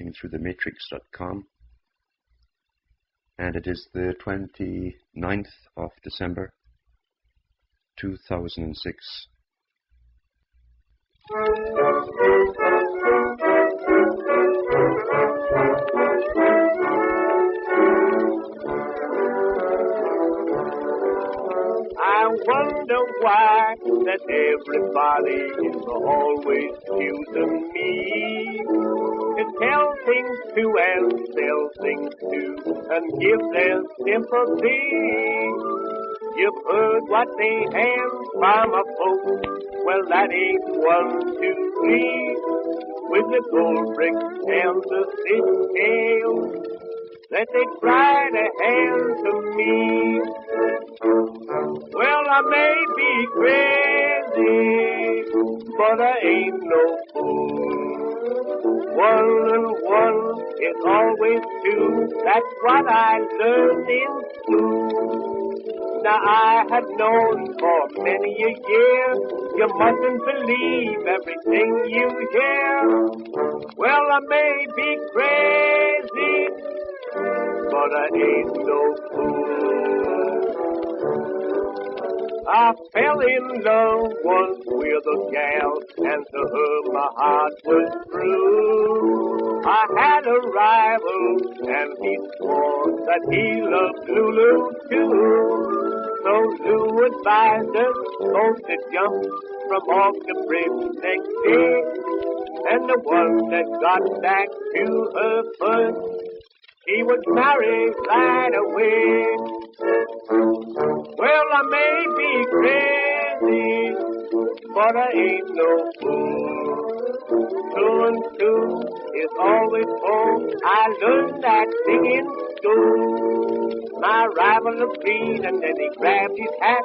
breakingthroughthematrix.com, and it is the 29th of December 2006. I wonder why that everybody is always choosing me to tell things to and sell things to and give their sympathy. You've heard what they have from a folks. Well, that ain't 1, 2, 3 with the gold bricks and the fish tails that they try to hand to me. Well, I may be crazy, but I ain't no fool. 1 and 1 is always 2. That's what I learned in school. Now I have known for many a year you mustn't believe everything you hear. Well, I may be crazy, but I ain't no fool. I fell in love once with a gal, and to her my heart was true. I had a rival, and he swore that he loved Lulu too. So Lou advised us both to jump from off the bridge next day, and the one that got back to her first, he was married right away. Well, I may be crazy, but I ain't no fool. 2 and 2 is always 4. I learned that thing in school. My rival agreed, and then he grabbed his hat,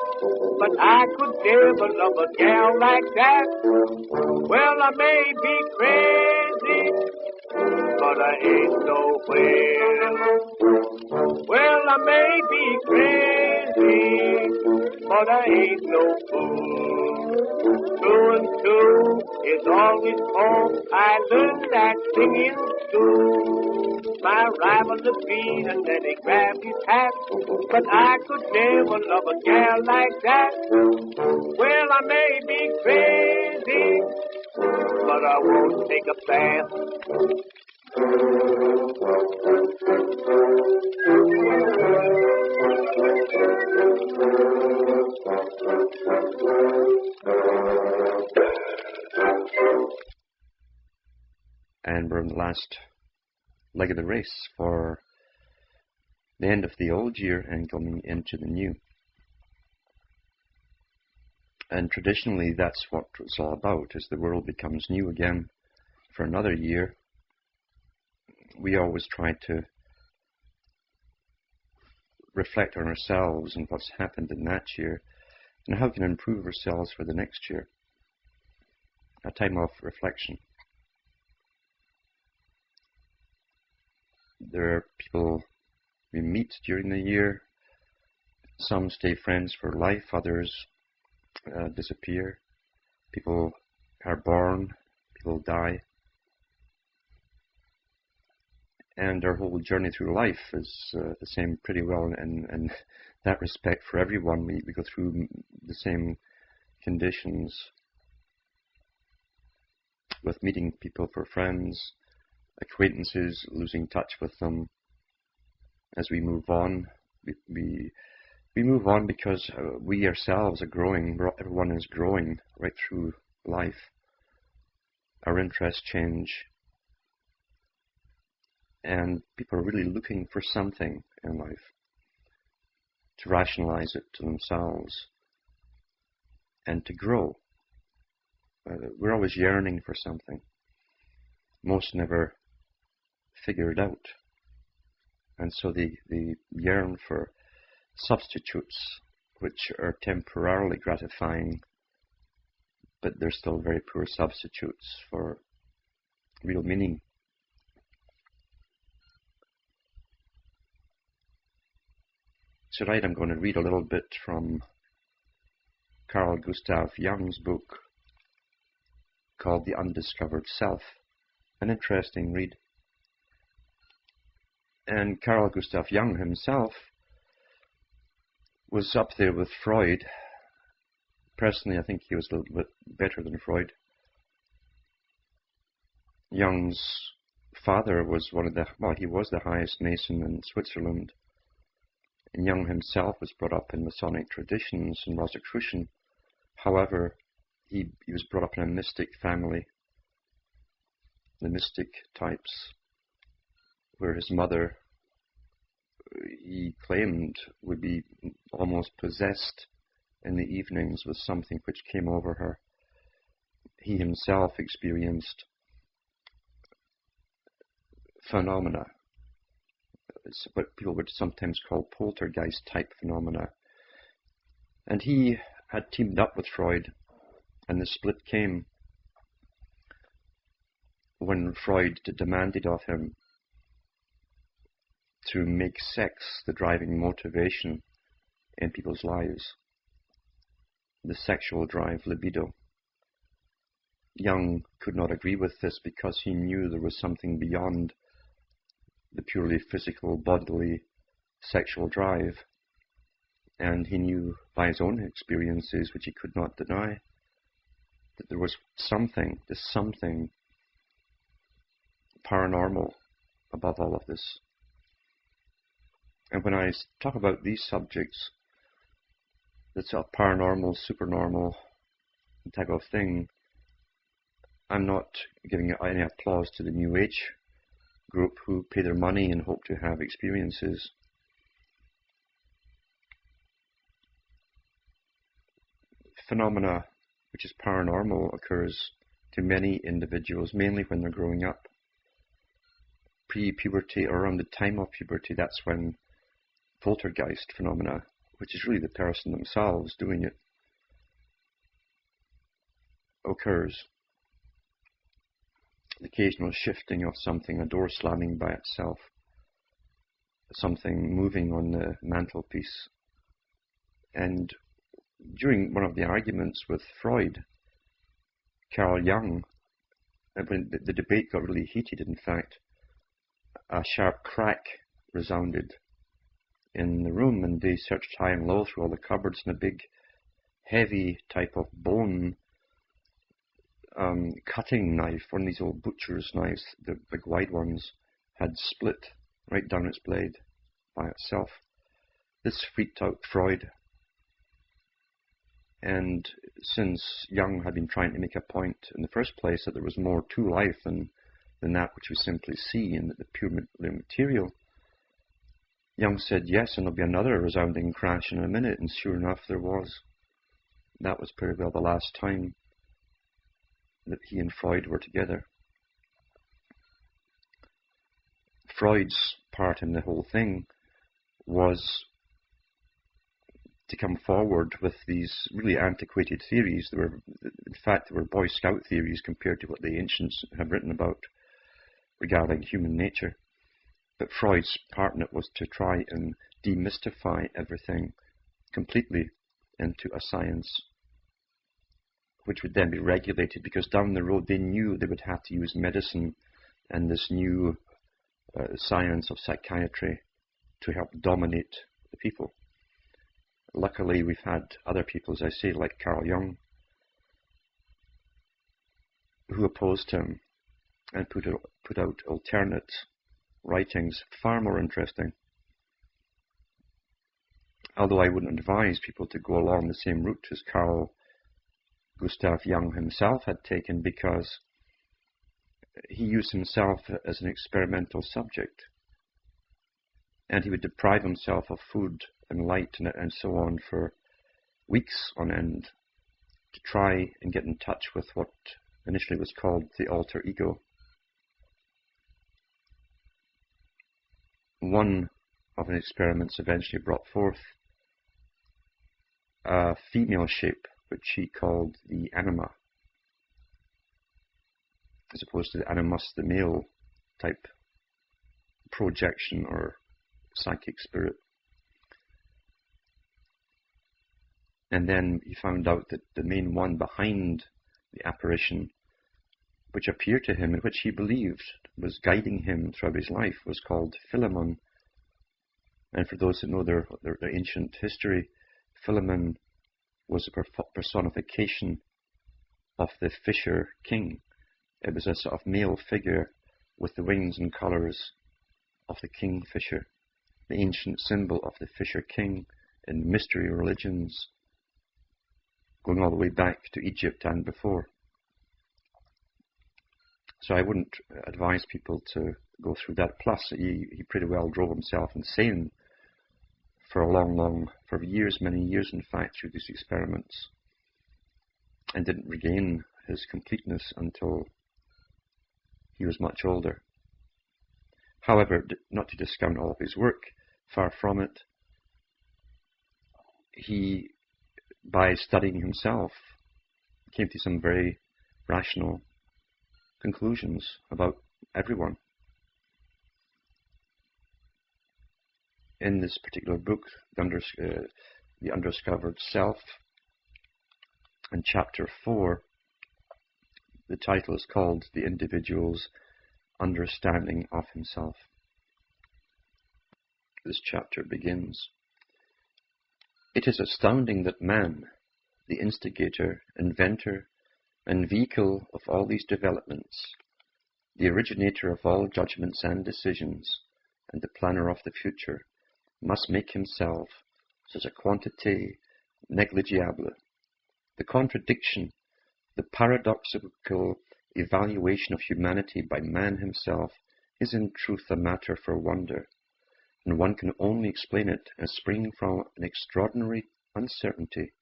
but I could never love a gal like that. Well, I may be crazy, but I ain't nowhere. Well, I may be crazy, but I ain't no fool. 2 and 2 is always 4. I learned that thing in school. My rival agreed, and then he grabbed his hat, but I could never love a gal like that. Well, I may be crazy, but I won't take a bath. And we're in the last leg of the race for the end of the old year and coming into the new. And traditionally that's what it's all about. As the world becomes new again for another year, we always try to reflect on ourselves and what's happened in that year and how we can improve ourselves for the next year. A time of reflection. There are people we meet during the year. Some stay friends for life, others disappear. People are born, people die. And our whole journey through life is the same pretty well in that respect for everyone. We go through the same conditions with meeting people for friends, acquaintances, losing touch with them. As we move on, we move on because we ourselves are growing. Everyone is growing right through life. Our interests change, and people are really looking for something in life to rationalize it to themselves and to grow. We're always yearning for something. Most never figure it out. And so they yearn for substitutes which are temporarily gratifying, but they're still very poor substitutes for real meaning. Tonight I'm going to read a little bit from Carl Gustav Jung's book called The Undiscovered Self. An interesting read. And Carl Gustav Jung himself was up there with Freud. Personally, I think he was a little bit better than Freud. Jung's father was he was the highest Mason in Switzerland. And Jung himself was brought up in Masonic traditions and Rosicrucian. However, he was brought up in a mystic family, the mystic types, where his mother, he claimed, would be almost possessed in the evenings with something which came over her. He himself experienced phenomena. It's what people would sometimes call poltergeist type phenomena. And he had teamed up with Freud, and the split came when Freud demanded of him to make sex the driving motivation in people's lives. The sexual drive, libido. Jung could not agree with this because he knew there was something beyond the purely physical, bodily, sexual drive. And he knew by his own experiences, which he could not deny, that there was something paranormal above all of this. And when I talk about these subjects, that's a paranormal, supernormal type of thing, I'm not giving any applause to the New Age group who pay their money and hope to have experiences. Phenomena which is paranormal occurs to many individuals, mainly when they're growing up. Pre-puberty, or around the time of puberty, that's when poltergeist phenomena, which is really the person themselves doing it, occurs. The occasional shifting of something, a door slamming by itself, something moving on the mantelpiece. And during one of the arguments with Freud, Carl Jung, when the debate got really heated, in fact, a sharp crack resounded in the room, and they searched high and low through all the cupboards, and a big, heavy type of bone cutting knife, one of these old butcher's knives, the big wide ones, had split right down its blade by itself. This freaked out Freud. And since Jung had been trying to make a point in the first place that there was more to life than that which we simply see in the pure material, Jung said yes, and there'll be another resounding crash in a minute, and sure enough there was. That was pretty well the last time that he and Freud were together. Freud's part in the whole thing was to come forward with these really antiquated theories. In fact, they were Boy Scout theories compared to what the ancients have written about regarding human nature. But Freud's part in it was to try and demystify everything completely into a science which would then be regulated, because down the road they knew they would have to use medicine and this new science of psychiatry to help dominate the people. Luckily, we've had other people, as I say, like Carl Jung, who opposed him and put out alternate writings, far more interesting. Although I wouldn't advise people to go along the same route as Carl Gustav Jung himself had taken, because he used himself as an experimental subject, and he would deprive himself of food and light and so on for weeks on end to try and get in touch with what initially was called the alter ego. One of the experiments eventually brought forth a female shape, which he called the anima, as opposed to the animus, the male type projection or psychic spirit. And then he found out that the main one behind the apparition which appeared to him and which he believed was guiding him throughout his life, was called Philemon. And for those that know their ancient history, Philemon was a personification of the fisher king. It was a sort of male figure with the wings and colours of the kingfisher, the ancient symbol of the fisher king in mystery religions, going all the way back to Egypt and before. So I wouldn't advise people to go through that. Plus, he pretty well drove himself insane for years, many years in fact, through these experiments, and didn't regain his completeness until he was much older. However, not to discount all of his work, far from it, he, by studying himself, came to some very rational conclusions about everyone. In this particular book, The Undiscovered Self, in chapter 4, the title is called The Individual's Understanding of Himself. This chapter begins: "It is astounding that man, the instigator, inventor, and vehicle of all these developments, the originator of all judgments and decisions, and the planner of the future, must make himself such a quantité négligeable. The contradiction, the paradoxical evaluation of humanity by man himself is in truth a matter for wonder, and one can only explain it as springing from an extraordinary uncertainty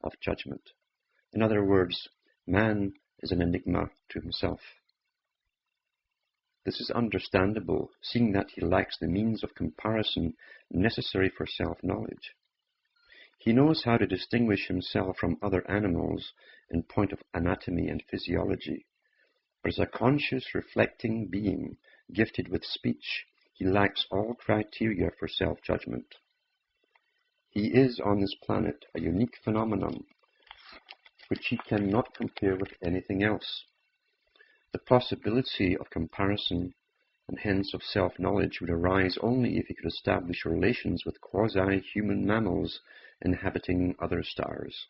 of judgment. In other words, man is an enigma to himself. This is understandable, seeing that he lacks the means of comparison necessary for self-knowledge. He knows how to distinguish himself from other animals in point of anatomy and physiology, but as a conscious, reflecting being, gifted with speech, he lacks all criteria for self-judgment. He is on this planet a unique phenomenon, which he cannot compare with anything else. The possibility of comparison, and hence of self-knowledge, would arise only if he could establish relations with quasi-human mammals inhabiting other stars.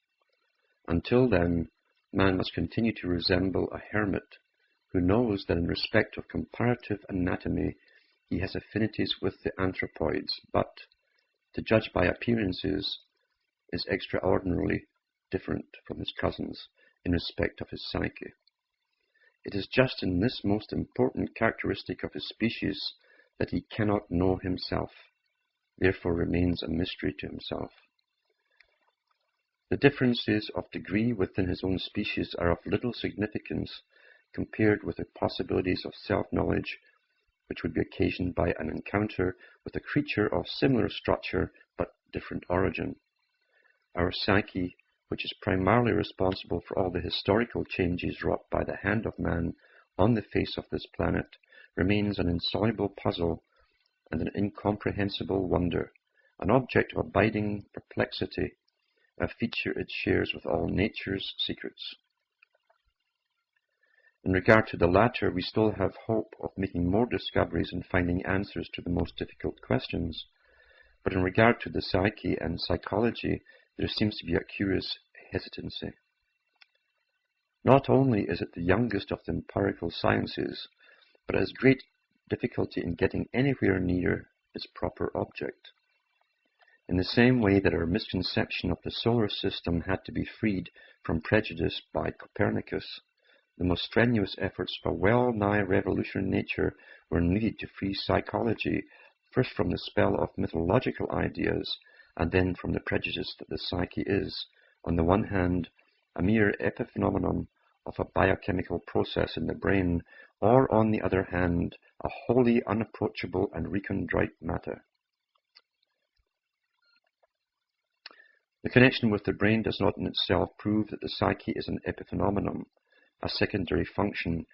Until then, man must continue to resemble a hermit who knows that in respect of comparative anatomy he has affinities with the anthropoids, but, to judge by appearances, is extraordinarily different from his cousins in respect of his psyche. It is just in this most important characteristic of his species that he cannot know himself, therefore remains a mystery to himself. The differences of degree within his own species are of little significance compared with the possibilities of self-knowledge which would be occasioned by an encounter with a creature of similar structure but different origin. Our psyche, which is primarily responsible for all the historical changes wrought by the hand of man on the face of this planet, remains an insoluble puzzle and an incomprehensible wonder, an object of abiding perplexity, a feature it shares with all nature's secrets. In regard to the latter, we still have hope of making more discoveries and finding answers to the most difficult questions. But in regard to the psyche and psychology, there seems to be a curious hesitancy. Not only is it the youngest of the empirical sciences, but it has great difficulty in getting anywhere near its proper object. In the same way that our misconception of the solar system had to be freed from prejudice by Copernicus, the most strenuous efforts of a well-nigh revolutionary nature were needed to free psychology, first from the spell of mythological ideas, and then from the prejudice that the psyche is, on the one hand, a mere epiphenomenon of a biochemical process in the brain, or on the other hand, a wholly unapproachable and recondite matter. The connection with the brain does not in itself prove that the psyche is an epiphenomenon, a secondary function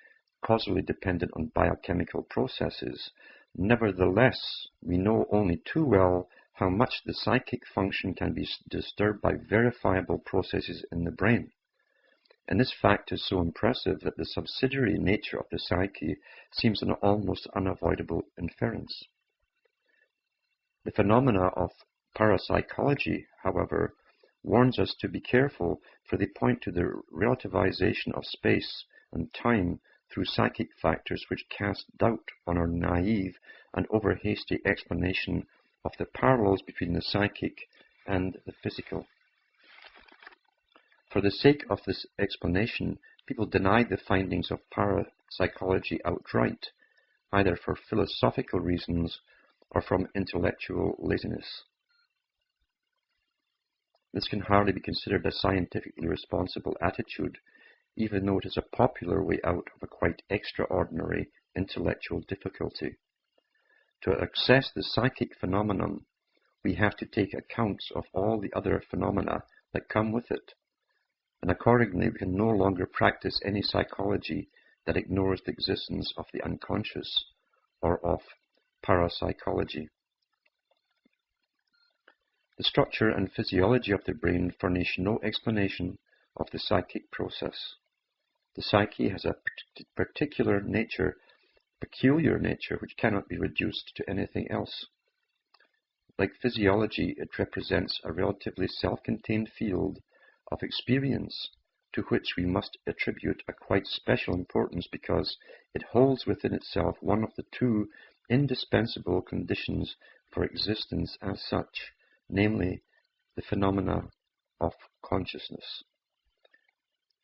causally dependent on biochemical processes. Nevertheless, we know only too well how much the psychic function can be disturbed by verifiable processes in the brain. and this fact is so impressive that the subsidiary nature of the psyche seems an almost unavoidable inference. The phenomena of parapsychology, however, warns us to be careful, for they point to the relativization of space and time through psychic factors which cast doubt on our naive and over-hasty explanation of the parallels between the psychic and the physical. For the sake of this explanation, people deny the findings of parapsychology outright, either for philosophical reasons or from intellectual laziness. This can hardly be considered a scientifically responsible attitude, even though it is a popular way out of a quite extraordinary intellectual difficulty. To access the psychic phenomenon, we have to take accounts of all the other phenomena that come with it, and accordingly we can no longer practice any psychology that ignores the existence of the unconscious or of parapsychology. The structure and physiology of the brain furnish no explanation of the psychic process. The psyche has a peculiar nature which cannot be reduced to anything else. Like physiology, it represents a relatively self-contained field of experience to which we must attribute a quite special importance because it holds within itself one of the two indispensable conditions for existence as such, namely the phenomena of consciousness.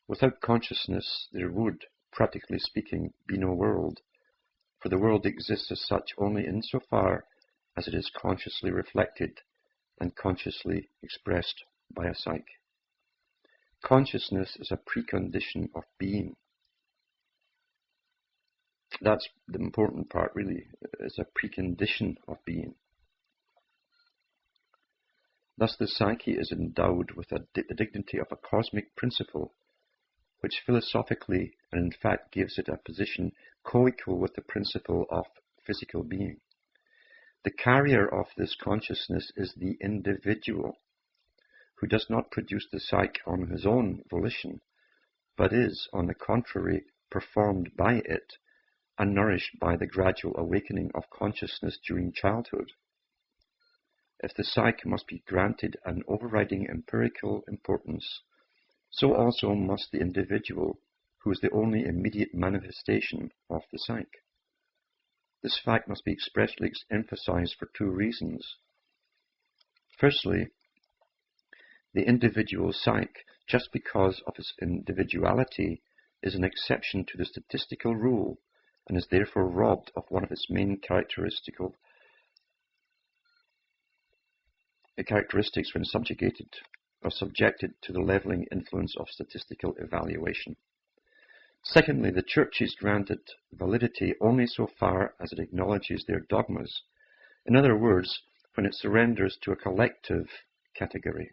Without consciousness, there would, practically speaking, be no world, for the world exists as such only insofar as it is consciously reflected and consciously expressed by a psyche. Consciousness is a precondition of being. That's the important part, really. It's a precondition of being. Thus the psyche is endowed with the dignity of a cosmic principle, which philosophically and in fact gives it a position co-equal with the principle of physical being. The carrier of this consciousness is the individual, who does not produce the psyche on his own volition, but is, on the contrary, performed by it and nourished by the gradual awakening of consciousness during childhood. If the psyche must be granted an overriding empirical importance, so also must the individual, who is the only immediate manifestation of the psyche. This fact must be expressly emphasized for two reasons. Firstly, the individual psyche, just because of its individuality, is an exception to the statistical rule and is therefore robbed of one of its main characteristics when subjected to the leveling influence of statistical evaluation. Secondly, the Church is granted validity only so far as it acknowledges their dogmas. In other words, when it surrenders to a collective category.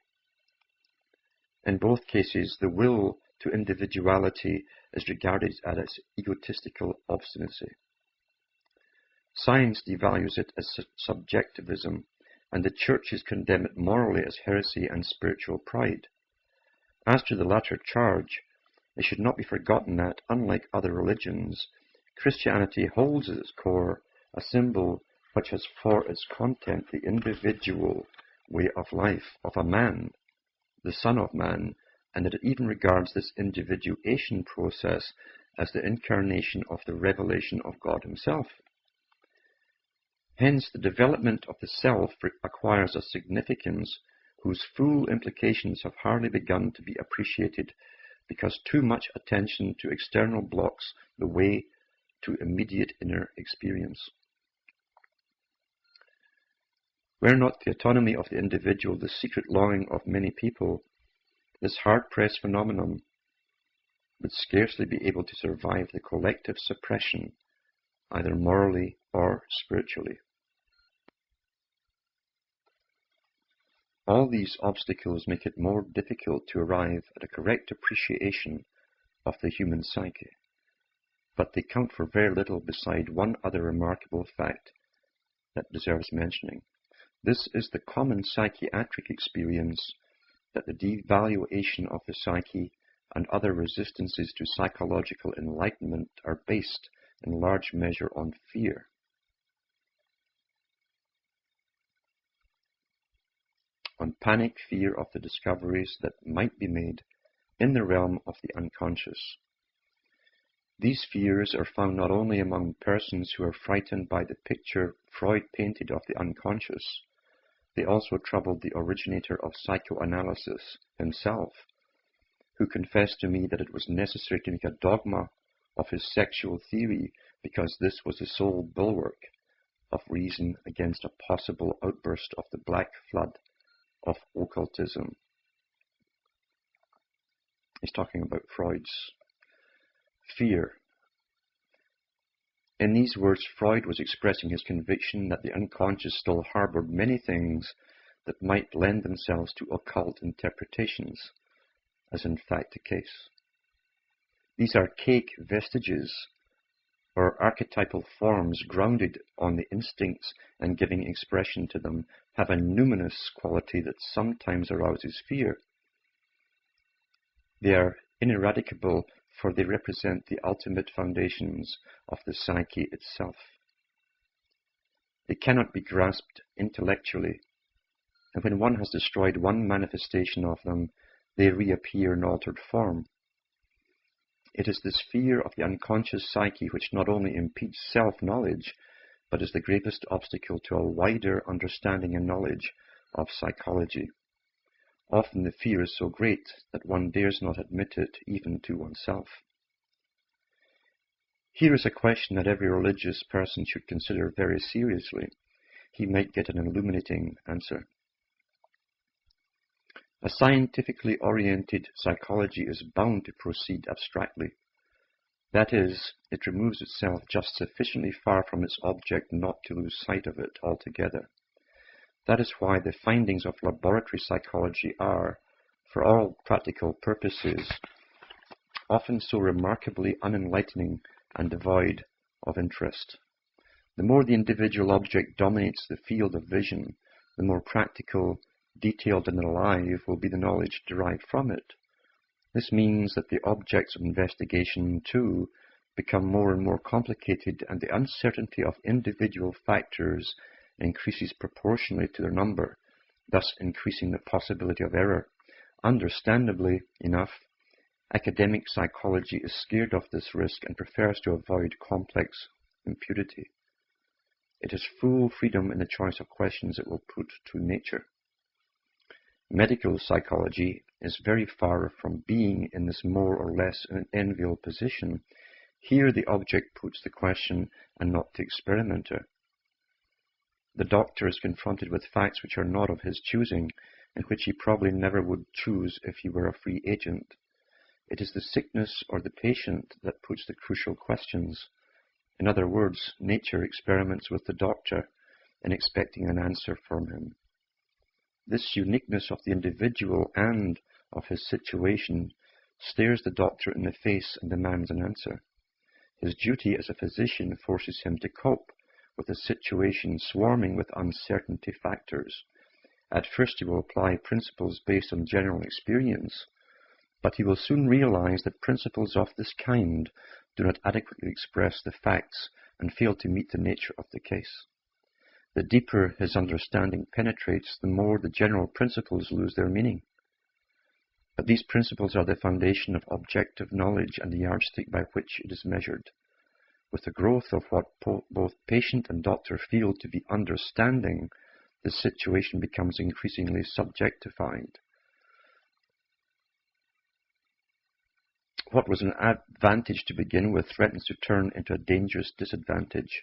In both cases, the will to individuality is regarded as its egotistical obstinacy. Science devalues it as subjectivism, and the churches condemn it morally as heresy and spiritual pride. As to the latter charge, it should not be forgotten that, unlike other religions, Christianity holds at its core a symbol which has for its content the individual way of life of a man, the Son of Man, and that it even regards this individuation process as the incarnation of the revelation of God Himself. Hence, the development of the self acquires a significance whose full implications have hardly begun to be appreciated because too much attention to external blocks the way to immediate inner experience. Were not the autonomy of the individual the secret longing of many people, this hard-pressed phenomenon would scarcely be able to survive the collective suppression, either morally or spiritually. All these obstacles make it more difficult to arrive at a correct appreciation of the human psyche, but they count for very little beside one other remarkable fact that deserves mentioning. This is the common psychiatric experience that the devaluation of the psyche and other resistances to psychological enlightenment are based in large measure on fear. On panic fear of the discoveries that might be made in the realm of the unconscious. These fears are found not only among persons who are frightened by the picture Freud painted of the unconscious, they also troubled the originator of psychoanalysis himself, who confessed to me that it was necessary to make a dogma of his sexual theory because this was the sole bulwark of reason against a possible outburst of the black flood of occultism. He's talking about Freud's fear. In these words, Freud was expressing his conviction that the unconscious still harbored many things that might lend themselves to occult interpretations, as in fact the case. These archaic vestiges, or archetypal forms grounded on the instincts and giving expression to them, have a numinous quality that sometimes arouses fear. They are ineradicable, for they represent the ultimate foundations of the psyche itself. They cannot be grasped intellectually, and when one has destroyed one manifestation of them, they reappear in altered form. It is this fear of the unconscious psyche which not only impedes self-knowledge, but is the greatest obstacle to a wider understanding and knowledge of psychology. Often the fear is so great that one dares not admit it even to oneself. Here is a question that every religious person should consider very seriously. He might get an illuminating answer. A scientifically oriented psychology is bound to proceed abstractly. That is, it removes itself just sufficiently far from its object not to lose sight of it altogether. That is why the findings of laboratory psychology are, for all practical purposes, often so remarkably unenlightening and devoid of interest. The more the individual object dominates the field of vision, the more practical, detailed and alive will be the knowledge derived from it. This means that the objects of investigation, too, become more and more complicated, and the uncertainty of individual factors increases proportionally to their number, thus increasing the possibility of error. Understandably enough, academic psychology is scared of this risk and prefers to avoid complex impurity. It has full freedom in the choice of questions it will put to nature. Medical psychology is very far from being in this more or less enviable position. Here the object puts the question and not the experimenter. The doctor is confronted with facts which are not of his choosing, and which he probably never would choose if he were a free agent. It is the sickness or the patient that puts the crucial questions. In other words, nature experiments with the doctor in expecting an answer from him. This uniqueness of the individual and of his situation stares the doctor in the face and demands an answer. His duty as a physician forces him to cope with a situation swarming with uncertainty factors. At first he will apply principles based on general experience, but he will soon realize that principles of this kind do not adequately express the facts and fail to meet the nature of the case. The deeper his understanding penetrates, the more the general principles lose their meaning. But these principles are the foundation of objective knowledge and the yardstick by which it is measured. With the growth of what both patient and doctor feel to be understanding, the situation becomes increasingly subjectified. What was an advantage to begin with threatens to turn into a dangerous disadvantage.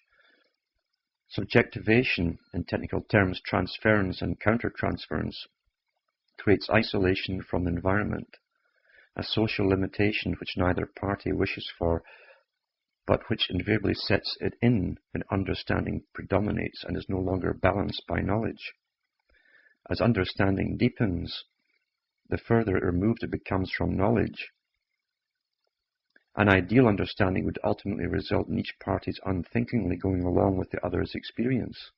Subjectivation, in technical terms, transference and countertransference, creates isolation from the environment, a social limitation which neither party wishes for, but which invariably sets it in when understanding predominates and is no longer balanced by knowledge. As understanding deepens, the further removed it becomes from knowledge. An ideal understanding would ultimately result in each party's unthinkingly going along with the other's experience,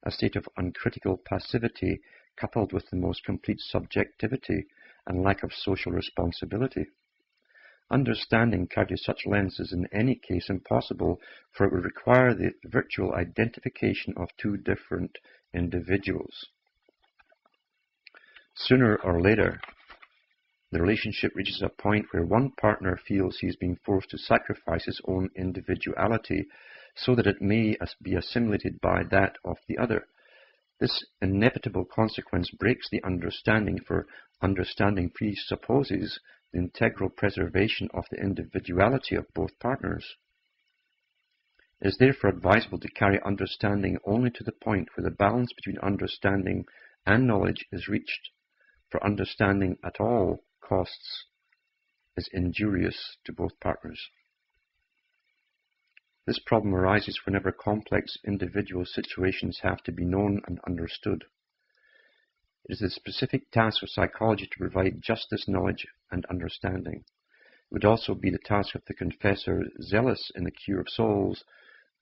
a state of uncritical passivity coupled with the most complete subjectivity and lack of social responsibility. Understanding carried to such lengths is in any case impossible, for it would require the virtual identification of two different individuals. Sooner or later, the relationship reaches a point where one partner feels he is being forced to sacrifice his own individuality so that it may be assimilated by that of the other. This inevitable consequence breaks the understanding, for understanding presupposes the integral preservation of the individuality of both partners. It is therefore advisable to carry understanding only to the point where the balance between understanding and knowledge is reached, for understanding at all costs is injurious to both partners. This problem arises whenever complex individual situations have to be known and understood. It is the specific task of psychology to provide just this knowledge and understanding. It would also be the task of the confessor zealous in the cure of souls,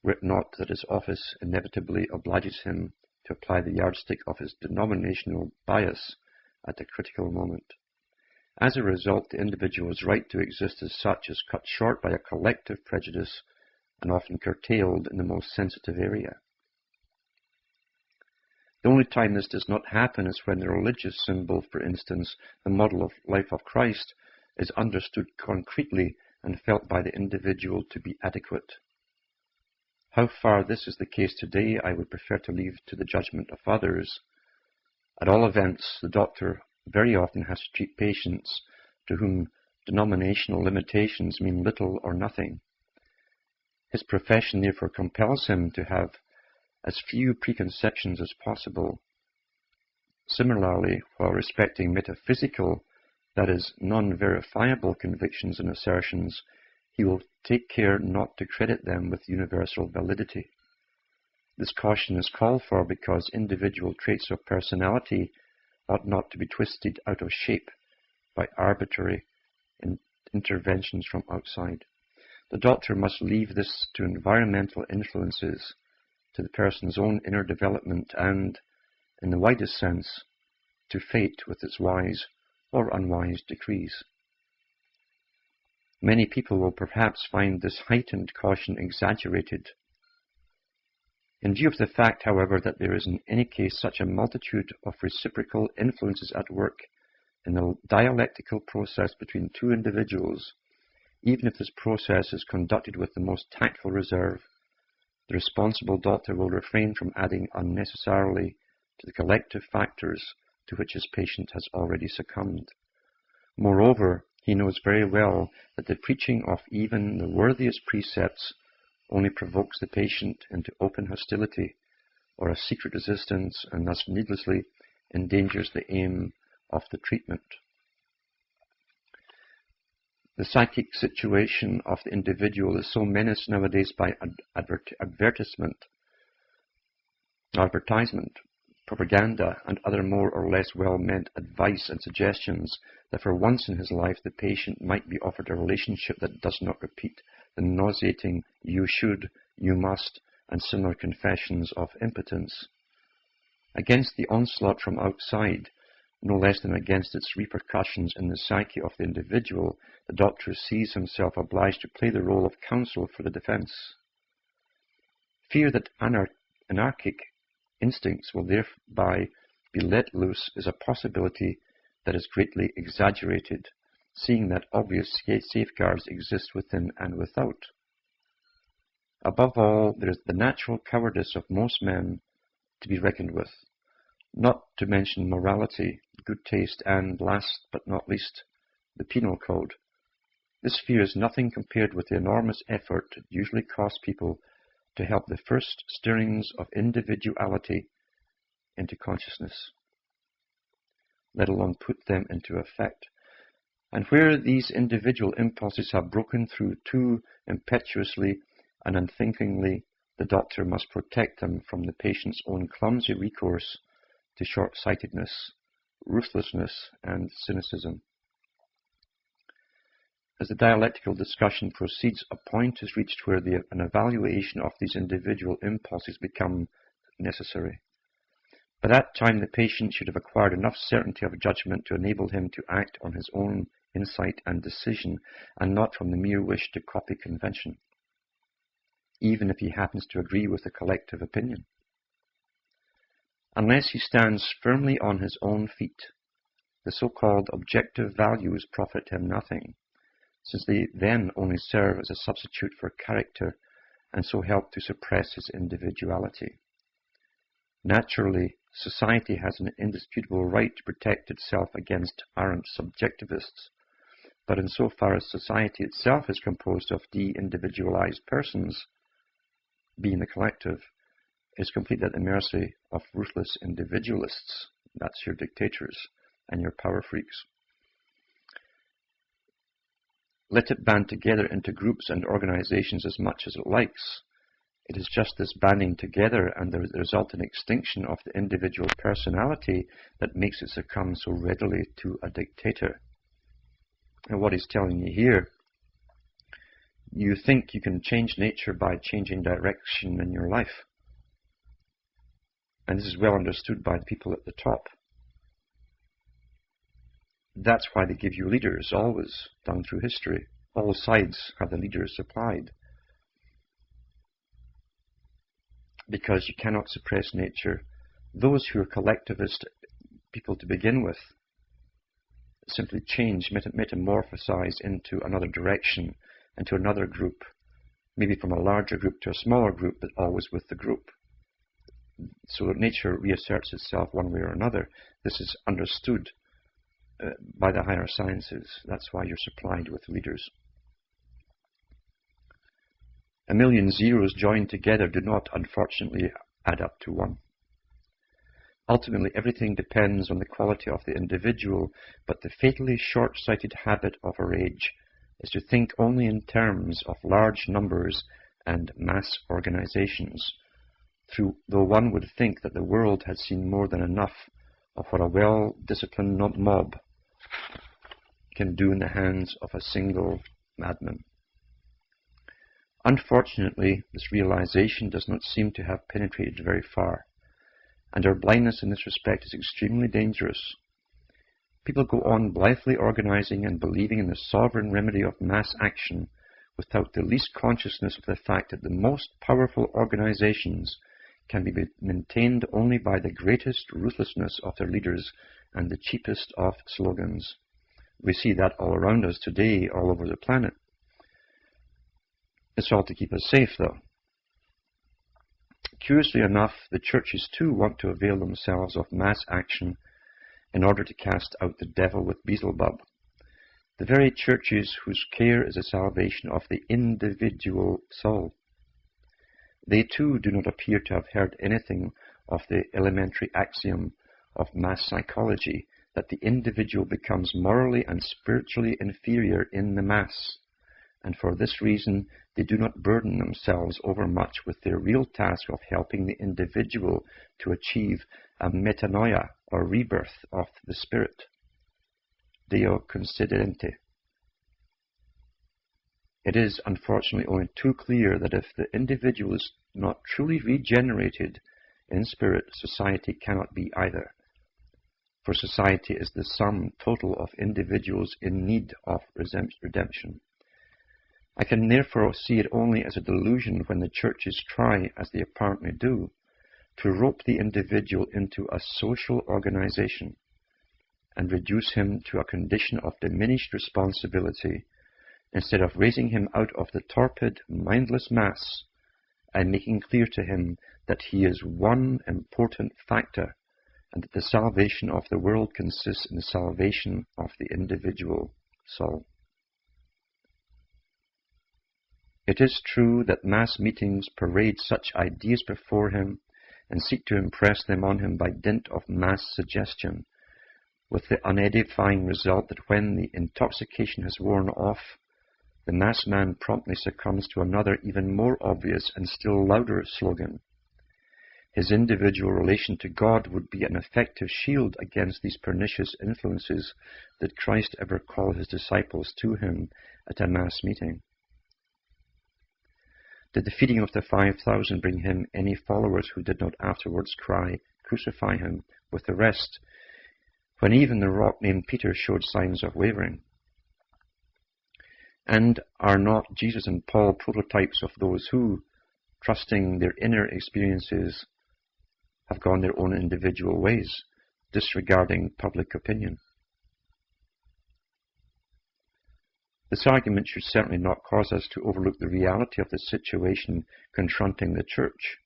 were it not that his office inevitably obliges him to apply the yardstick of his denominational bias at a critical moment. As a result, the individual's right to exist as such is cut short by a collective prejudice and often curtailed in the most sensitive area. The only time this does not happen is when the religious symbol, for instance, the model of life of Christ, is understood concretely and felt by the individual to be adequate. How far this is the case today, I would prefer to leave to the judgment of others. At all events, the doctor very often has to treat patients to whom denominational limitations mean little or nothing. His profession therefore compels him to have as few preconceptions as possible. Similarly, while respecting metaphysical, that is, non-verifiable convictions and assertions, he will take care not to credit them with universal validity. This caution is called for because individual traits of personality ought not to be twisted out of shape by arbitrary interventions from outside. The doctor must leave this to environmental influences, to the person's own inner development and, in the widest sense, to fate with its wise or unwise decrees. Many people will perhaps find this heightened caution exaggerated. In view of the fact, however, that there is in any case such a multitude of reciprocal influences at work in the dialectical process between two individuals, even if this process is conducted with the most tactful reserve, the responsible doctor will refrain from adding unnecessarily to the collective factors to which his patient has already succumbed. Moreover, he knows very well that the preaching of even the worthiest precepts only provokes the patient into open hostility or a secret resistance, and thus needlessly endangers the aim of the treatment. The psychic situation of the individual is so menaced nowadays by advertisement, propaganda, and other more or less well-meant advice and suggestions that for once in his life the patient might be offered a relationship that does not repeat the nauseating "you should," "you must," and similar confessions of impotence. Against the onslaught from outside, no less than against its repercussions in the psyche of the individual, the doctor sees himself obliged to play the role of counsel for the defense. Fear that anarchic instincts will thereby be let loose is a possibility that is greatly exaggerated, seeing that obvious safeguards exist within and without. Above all, there is the natural cowardice of most men to be reckoned with, not to mention morality, good taste, and, last but not least, the penal code. This fear is nothing compared with the enormous effort it usually costs people to help the first stirrings of individuality into consciousness, let alone put them into effect. And where these individual impulses have broken through too impetuously and unthinkingly, the doctor must protect them from the patient's own clumsy recourse to short-sightedness, ruthlessness, and cynicism. As the dialectical discussion proceeds, a point is reached where an evaluation of these individual impulses becomes necessary. By that time, the patient should have acquired enough certainty of judgment to enable him to act on his own insight and decision, and not from the mere wish to copy convention, even if he happens to agree with the collective opinion. Unless he stands firmly on his own feet, the so-called objective values profit him nothing, since they then only serve as a substitute for character and so help to suppress his individuality. Naturally, society has an indisputable right to protect itself against arrant subjectivists, but insofar as society itself is composed of de-individualized persons, being the collective, is completely at the mercy of ruthless individualists. That's your dictators and your power freaks. Let it band together into groups and organizations as much as it likes. It is just this banding together and the resultant extinction of the individual personality that makes it succumb so readily to a dictator. And what he's telling you here, you think you can change nature by changing direction in your life. And this is well understood by the people at the top. That's why they give you leaders, always, down through history. All sides have the leaders supplied. Because you cannot suppress nature. Those who are collectivist people to begin with simply change, metamorphosize into another direction, into another group, maybe from a larger group to a smaller group, but always with the group. So that nature reasserts itself one way or another. This is understood by the higher sciences. That's why you're supplied with leaders. A million zeros joined together do not, unfortunately, add up to one. Ultimately, everything depends on the quality of the individual, but the fatally short-sighted habit of our age is to think only in terms of large numbers and mass organizations, though one would think that the world had seen more than enough of what a well-disciplined mob can do in the hands of a single madman. Unfortunately, this realization does not seem to have penetrated very far, and our blindness in this respect is extremely dangerous. People go on blithely organizing and believing in the sovereign remedy of mass action without the least consciousness of the fact that the most powerful organizations can be maintained only by the greatest ruthlessness of their leaders and the cheapest of slogans. We see that all around us today, all over the planet. It's all to keep us safe, though. Curiously enough, the churches too want to avail themselves of mass action in order to cast out the devil with Beelzebub. The very churches whose care is the salvation of the individual soul. They too do not appear to have heard anything of the elementary axiom of mass psychology, that the individual becomes morally and spiritually inferior in the mass, and for this reason they do not burden themselves overmuch with their real task of helping the individual to achieve a metanoia, or rebirth of the spirit. Deo considerente. It is unfortunately only too clear that if the individual is not truly regenerated in spirit, society cannot be either. For society is the sum total of individuals in need of redemption. I can therefore see it only as a delusion when the churches try, as they apparently do, to rope the individual into a social organization and reduce him to a condition of diminished responsibility, instead of raising him out of the torpid, mindless mass and making clear to him that he is one important factor and that the salvation of the world consists in the salvation of the individual soul. It is true that mass meetings parade such ideas before him and seek to impress them on him by dint of mass suggestion, with the unedifying result that when the intoxication has worn off, the mass man promptly succumbs to another even more obvious and still louder slogan. His individual relation to God would be an effective shield against these pernicious influences that Christ ever called his disciples to him at a mass meeting. Did the feeding of the 5,000 bring him any followers who did not afterwards cry, "Crucify him," with the rest, when even the rock named Peter showed signs of wavering? And are not Jesus and Paul prototypes of those who, trusting their inner experiences, have gone their own individual ways, disregarding public opinion? This argument should certainly not cause us to overlook the reality of the situation confronting the Church.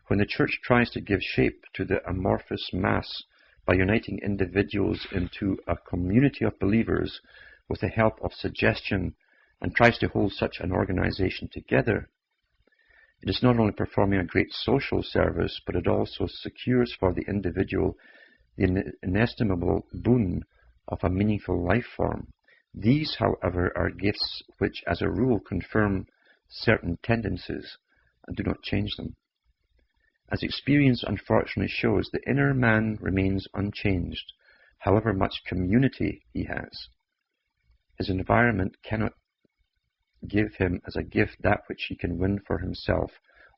When the Church tries to give shape to the amorphous mass by uniting individuals into a community of believers with the help of suggestion and tries to hold such an organization together, it is not only performing a great social service, but it also secures for the individual the inestimable boon of a meaningful life form. These, however, are gifts which, as a rule, confirm certain tendencies and do not change them. As experience unfortunately shows, the inner man remains unchanged, however much community he has. His environment cannot give him as a gift that which he can win for himself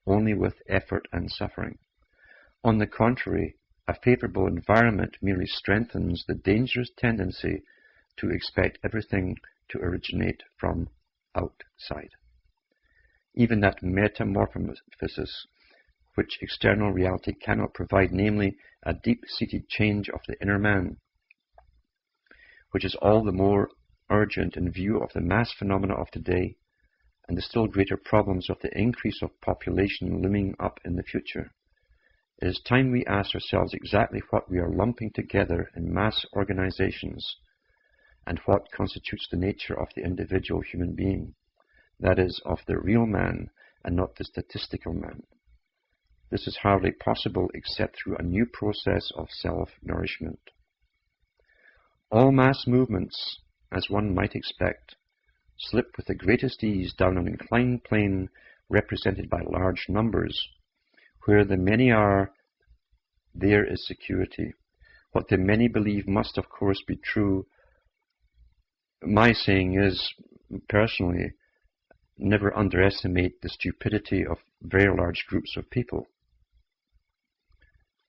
only with effort and suffering. On the contrary, a favorable environment merely strengthens the dangerous tendency to expect everything to originate from outside. Even that metamorphosis which external reality cannot provide, namely a deep-seated change of the inner man, which is all the more urgent in view of the mass phenomena of today and the still greater problems of the increase of population looming up in the future. It is time we asked ourselves exactly what we are lumping together in mass organizations and what constitutes the nature of the individual human being, that is, of the real man and not the statistical man. This is hardly possible except through a new process of self-nourishment. All mass movements, as one might expect, slip with the greatest ease down an inclined plane represented by large numbers. Where the many are, there is security. What the many believe must, of course, be true. My saying is, personally, never underestimate the stupidity of very large groups of people.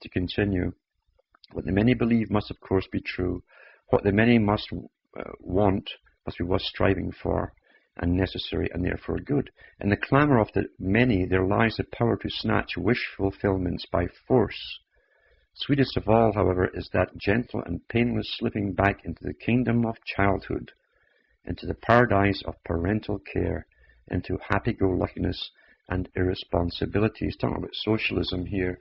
To continue, what the many believe must, of course, be true. What the many must want must be worth striving for and necessary and therefore good. In the clamour of the many there lies the power to snatch wish fulfillments by force. Sweetest of all, however, is that gentle and painless slipping back into the kingdom of childhood, into the paradise of parental care, into happy-go-luckiness and irresponsibility. He's talking about socialism here,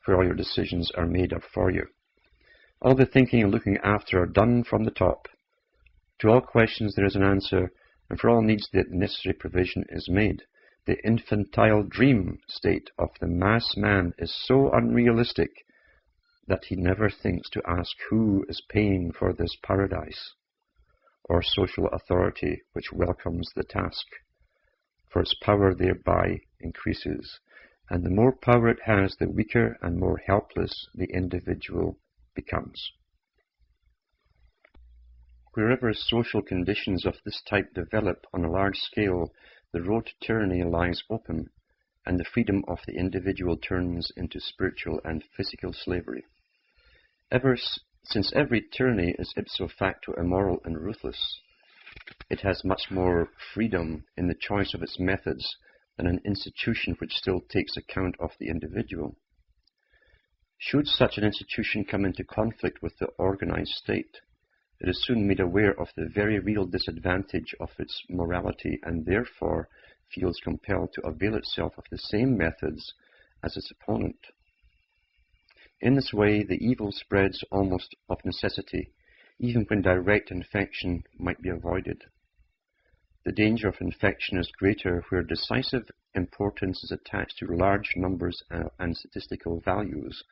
where all your decisions are made up for you. All the thinking and looking after are done from the top. To all questions there is an answer, and for all needs the necessary provision is made. The infantile dream state of the mass man is so unrealistic that he never thinks to ask who is paying for this paradise, or social authority which welcomes the task, for its power thereby increases, and the more power it has, the weaker and more helpless the individual becomes. Wherever social conditions of this type develop on a large scale, the road to tyranny lies open, and the freedom of the individual turns into spiritual and physical slavery. Since every tyranny is ipso facto immoral and ruthless, it has much more freedom in the choice of its methods than an institution which still takes account of the individual. Should such an institution come into conflict with the organized state, it is soon made aware of the very real disadvantage of its morality and therefore feels compelled to avail itself of the same methods as its opponent. In this way, the evil spreads almost of necessity, even when direct infection might be avoided. The danger of infection is greater where decisive importance is attached to large numbers and statistical values,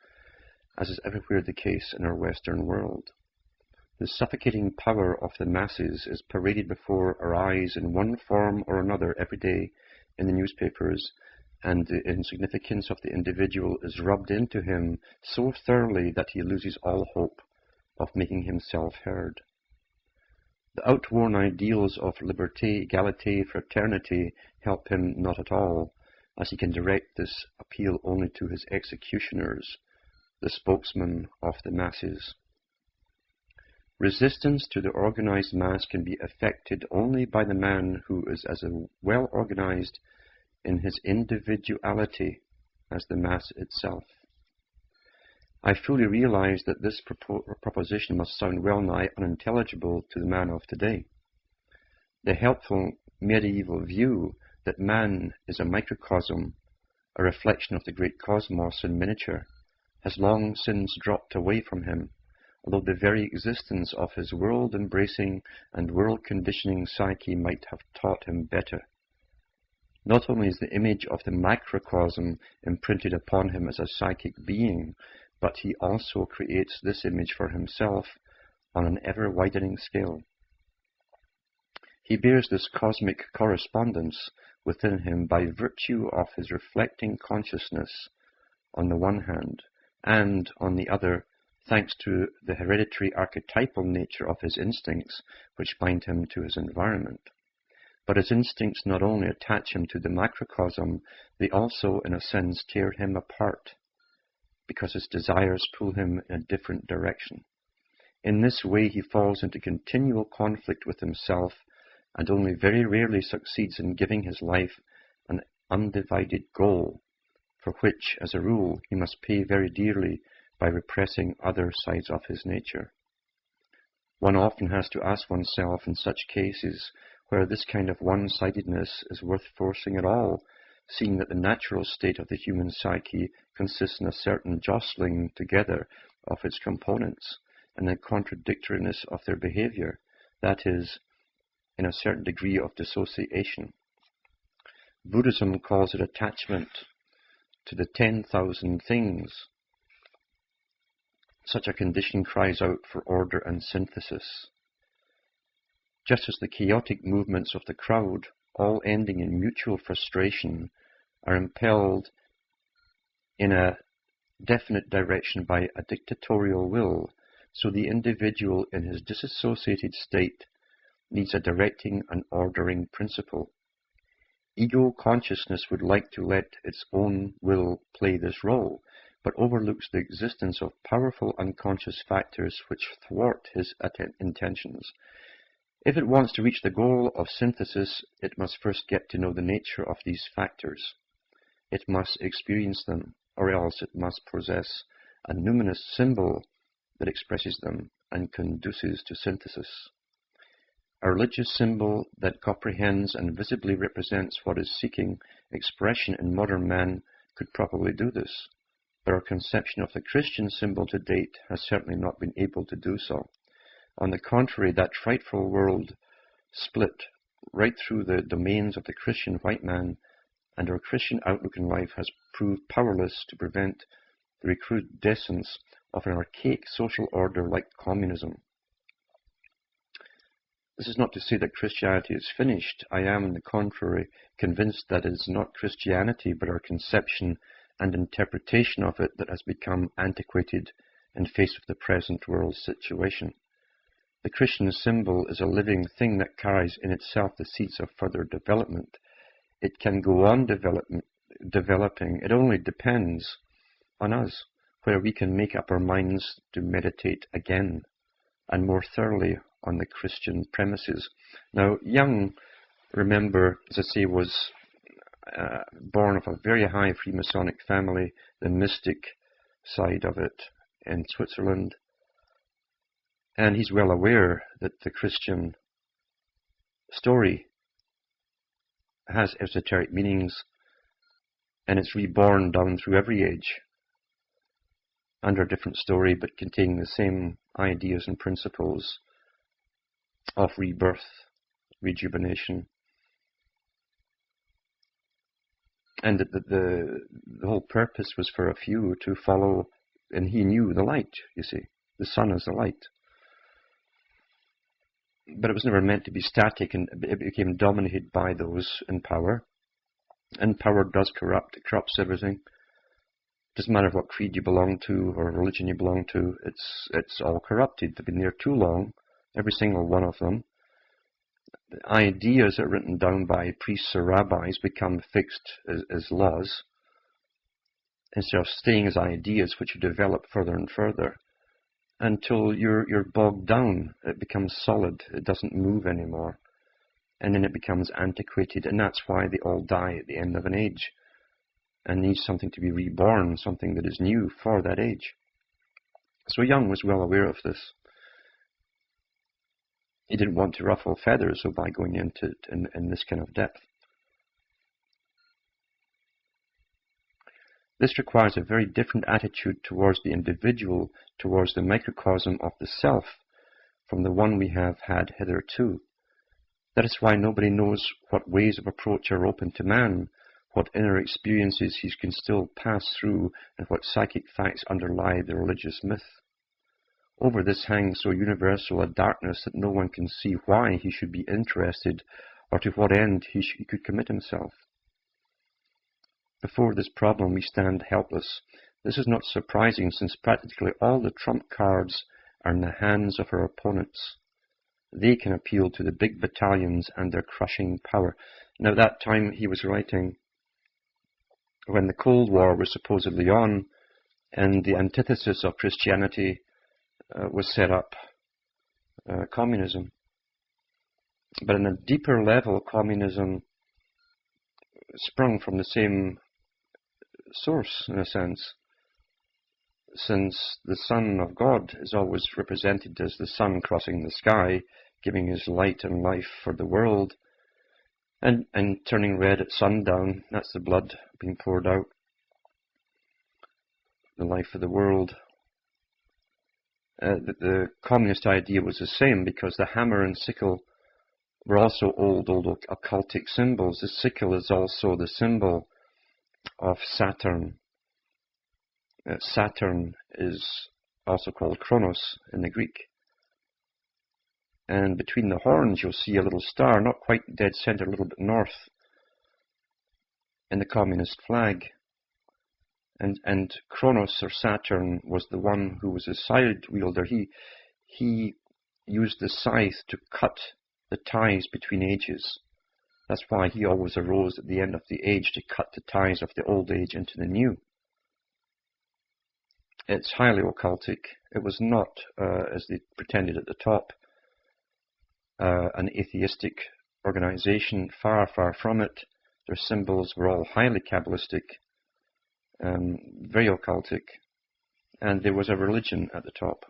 as is everywhere the case in our Western world. The suffocating power of the masses is paraded before our eyes in one form or another every day in the newspapers, and the insignificance of the individual is rubbed into him so thoroughly that he loses all hope of making himself heard. The outworn ideals of liberté, égalité, fraternity help him not at all, as he can direct this appeal only to his executioners, the spokesman of the masses. Resistance to the organized mass can be effected only by the man who is as well organized in his individuality as the mass itself. I fully realize that this proposition must sound well nigh unintelligible to the man of today. The helpful medieval view that man is a microcosm, a reflection of the great cosmos in miniature, has long since dropped away from him, although the very existence of his world-embracing and world-conditioning psyche might have taught him better. Not only is the image of the macrocosm imprinted upon him as a psychic being, but he also creates this image for himself on an ever-widening scale. He bears this cosmic correspondence within him by virtue of his reflecting consciousness on the one hand, and on the other, thanks to the hereditary archetypal nature of his instincts which bind him to his environment. But his instincts not only attach him to the macrocosm, they also, in a sense, tear him apart, because his desires pull him in a different direction. In this way he falls into continual conflict with himself, and only very rarely succeeds in giving his life an undivided goal, for which, as a rule, he must pay very dearly by repressing other sides of his nature. One often has to ask oneself in such cases whether this kind of one-sidedness is worth forcing at all, seeing that the natural state of the human psyche consists in a certain jostling together of its components and the contradictoriness of their behavior, that is, in a certain degree of dissociation. Buddhism calls it attachment to the 10,000 things. Such a condition cries out for order and synthesis. Just as the chaotic movements of the crowd, all ending in mutual frustration, are impelled in a definite direction by a dictatorial will, so the individual in his disassociated state needs a directing and ordering principle. Ego consciousness would like to let its own will play this role, but overlooks the existence of powerful unconscious factors which thwart his intentions. If it wants to reach the goal of synthesis, it must first get to know the nature of these factors. It must experience them, or else it must possess a numinous symbol that expresses them and conduces to synthesis. A religious symbol that comprehends and visibly represents what is seeking expression in modern man could probably do this, but our conception of the Christian symbol to date has certainly not been able to do so. On the contrary, that frightful world split right through the domains of the Christian white man, and our Christian outlook in life has proved powerless to prevent the recrudescence of an archaic social order like communism. This is not to say that Christianity is finished. I am, on the contrary, convinced that it is not Christianity, but our conception and interpretation of it that has become antiquated in face of the present world situation. The Christian symbol is a living thing that carries in itself the seeds of further development. It can go on developing. It only depends on us, where we can make up our minds to meditate again and more thoroughly on the Christian premises. Now, Jung, remember, as I say, was born of a very high Freemasonic family, the mystic side of it in Switzerland. And he's well aware that the Christian story has esoteric meanings, and it's reborn down through every age under a different story, but containing the same ideas and principles of rebirth, rejuvenation. And that the whole purpose was for a few to follow, and he knew the light, you see. The sun is the light. But it was never meant to be static, and it became dominated by those in power. And power does corrupt, it corrupts everything. It doesn't matter what creed you belong to or religion you belong to, it's all corrupted. They've been there too long, every single one of them. The ideas that are written down by priests or rabbis become fixed as laws, instead of staying as ideas which are developed further and further. until you're bogged down. It becomes solid. It doesn't move anymore. And then it becomes antiquated, and that's why they all die at the end of an age and need something to be reborn, something that is new for that age. So Young was well aware of this. He didn't want to ruffle feathers, so by going into it in this kind of depth. This requires a very different attitude towards the individual, towards the microcosm of the self, from the one we have had hitherto. That is why nobody knows what ways of approach are open to man, what inner experiences he can still pass through, and what psychic facts underlie the religious myth. Over this hangs so universal a darkness that no one can see why he should be interested, or to what end he could commit himself. Before this problem we stand helpless. This is not surprising, since practically all the trump cards are in the hands of our opponents. They can appeal to the big battalions and their crushing power. Now, at that time he was writing when the Cold War was supposedly on, and the antithesis of Christianity was set up, communism. But on a deeper level, communism sprung from the same source, in a sense, since the Son of God is always represented as the sun crossing the sky, giving his light and life for the world, and turning red at sundown. That's the blood being poured out, the life of the world. The communist idea was the same, because the hammer and sickle were also old occultic symbols. The sickle is also the symbol of Saturn. Saturn is also called Kronos in the Greek. And between the horns you'll see a little star, not quite dead center, a little bit north, in the communist flag. And Kronos, or Saturn, was the one who was a scythe wielder. He used the scythe to cut the ties between ages. That's why he always arose at the end of the age, to cut the ties of the old age into the new. It's highly occultic. It was not, as they pretended at the top, an atheistic organization. Far, far from it. Their symbols were all highly Kabbalistic, very occultic, and there was a religion at the top,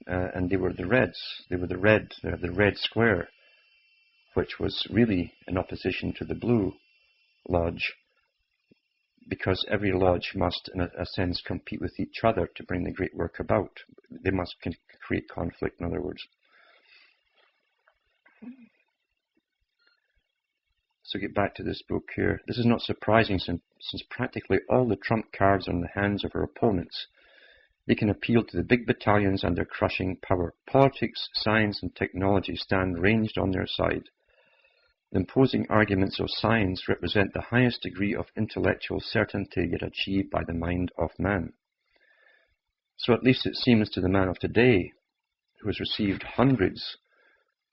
and they were the Reds. They were the red square, which was really in opposition to the Blue Lodge, because every lodge must, in a sense, compete with each other to bring the great work about. They must create conflict, in other words. So get back to this book here. This is not surprising, since practically all the trump cards are in the hands of our opponents. They can appeal to the big battalions and their crushing power. Politics, science, and technology stand ranged on their side. The imposing arguments of science represent the highest degree of intellectual certainty yet achieved by the mind of man. So at least it seems to the man of today, who has received hundreds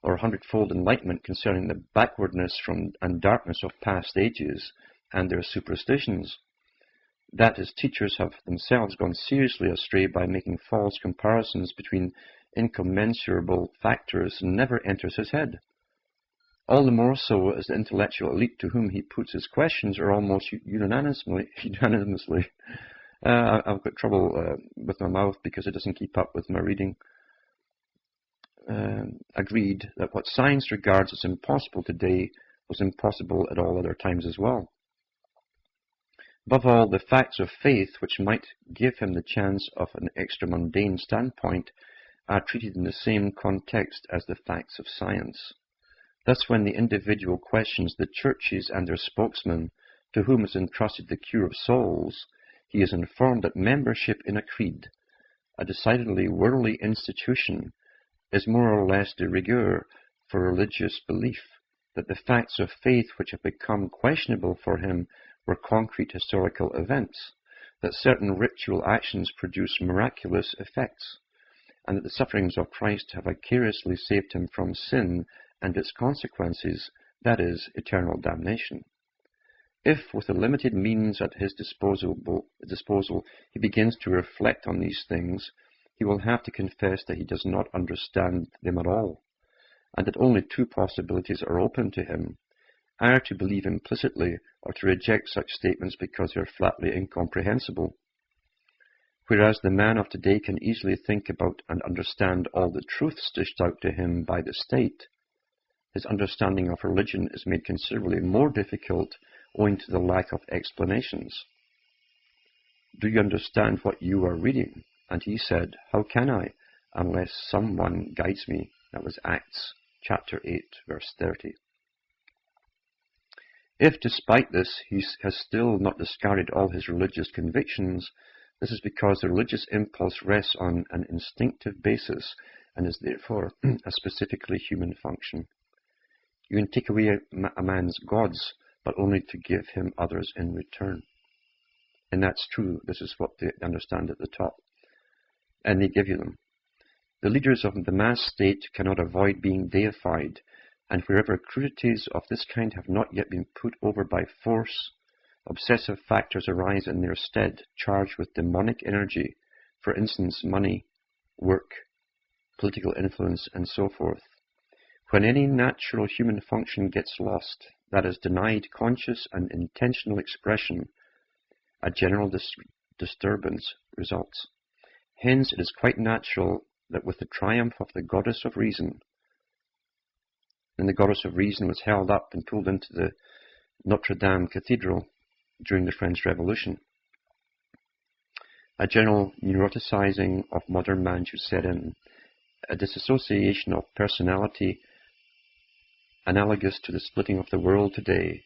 or hundredfold enlightenment concerning the backwardness and darkness of past ages and their superstitions, that his teachers have themselves gone seriously astray by making false comparisons between incommensurable factors, never enters his head. All the more so as the intellectual elite to whom he puts his questions are almost unanimously I've got trouble with my mouth because it doesn't keep up with my reading. Agreed that what science regards as impossible today was impossible at all other times as well. Above all, the facts of faith, which might give him the chance of an extra-mundane standpoint, are treated in the same context as the facts of science. Thus, when the individual questions the churches and their spokesmen, to whom is entrusted the cure of souls, he is informed that membership in a creed, a decidedly worldly institution, is more or less de rigueur for religious belief, that the facts of faith which have become questionable for him were concrete historical events, that certain ritual actions produce miraculous effects, and that the sufferings of Christ have vicariously saved him from sin and its consequences, that is, eternal damnation. If, with the limited means at his disposal, he begins to reflect on these things, he will have to confess that he does not understand them at all, and that only two possibilities are open to him, either to believe implicitly or to reject such statements because they are flatly incomprehensible. Whereas the man of today can easily think about and understand all the truths dished out to him by the state, his understanding of religion is made considerably more difficult owing to the lack of explanations. "Do you understand what you are reading?" And he said, "How can I, unless someone guides me?" That was Acts chapter 8, verse 30. If, despite this, he has still not discarded all his religious convictions, this is because the religious impulse rests on an instinctive basis and is therefore a specifically human function. You can take away a man's gods, but only to give him others in return. And that's true. This is what they understand at the top. And they give you them. The leaders of the mass state cannot avoid being deified, and wherever crudities of this kind have not yet been put over by force, obsessive factors arise in their stead, charged with demonic energy, for instance, money, work, political influence, and so forth. When any natural human function gets lost, that is, denied conscious and intentional expression, a general disturbance results. Hence, it is quite natural that with the triumph of the goddess of reason, and the goddess of reason was held up and pulled into the Notre Dame Cathedral during the French Revolution, a general neuroticizing of modern man should set in, a disassociation of personality analogous to the splitting of the world today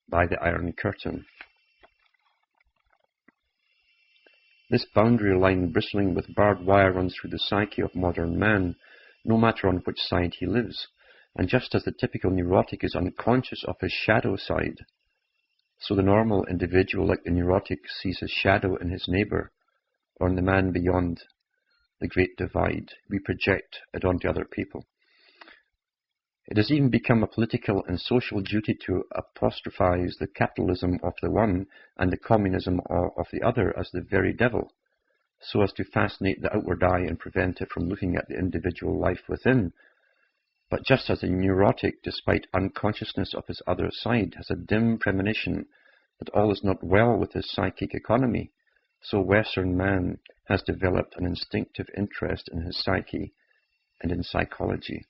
by the Iron Curtain. This boundary line bristling with barbed wire runs through the psyche of modern man, no matter on which side he lives, and just as the typical neurotic is unconscious of his shadow side, so the normal individual, like the neurotic, sees his shadow in his neighbour, or in the man beyond the great divide. We project it onto other people. It has even become a political and social duty to apostrophize the capitalism of the one and the communism of the other as the very devil, so as to fascinate the outward eye and prevent it from looking at the individual life within. But just as a neurotic, despite unconsciousness of his other side, has a dim premonition that all is not well with his psychic economy, so Western man has developed an instinctive interest in his psyche and in psychology.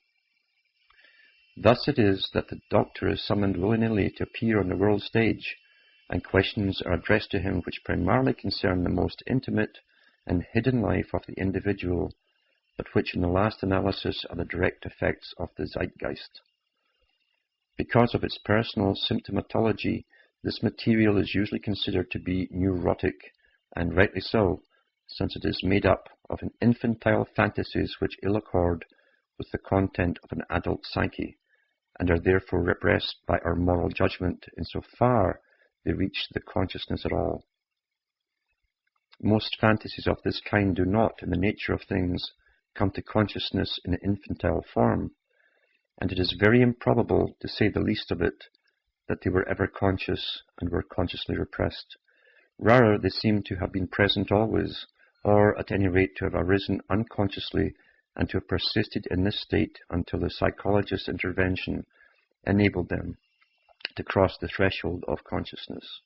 Thus it is that the doctor is summoned willy-nilly to appear on the world stage, and questions are addressed to him which primarily concern the most intimate and hidden life of the individual, but which in the last analysis are the direct effects of the zeitgeist. Because of its personal symptomatology, this material is usually considered to be neurotic, and rightly so, since it is made up of an infantile fantasies which ill accord with the content of an adult psyche, and are therefore repressed by our moral judgment insofar they reach the consciousness at all. Most fantasies of this kind do not, in the nature of things, come to consciousness in an infantile form, and it is very improbable, to say the least of it, that they were ever conscious and were consciously repressed. Rather, they seem to have been present always, or at any rate to have arisen unconsciously and to have persisted in this state until the psychologist's intervention enabled them to cross the threshold of consciousness.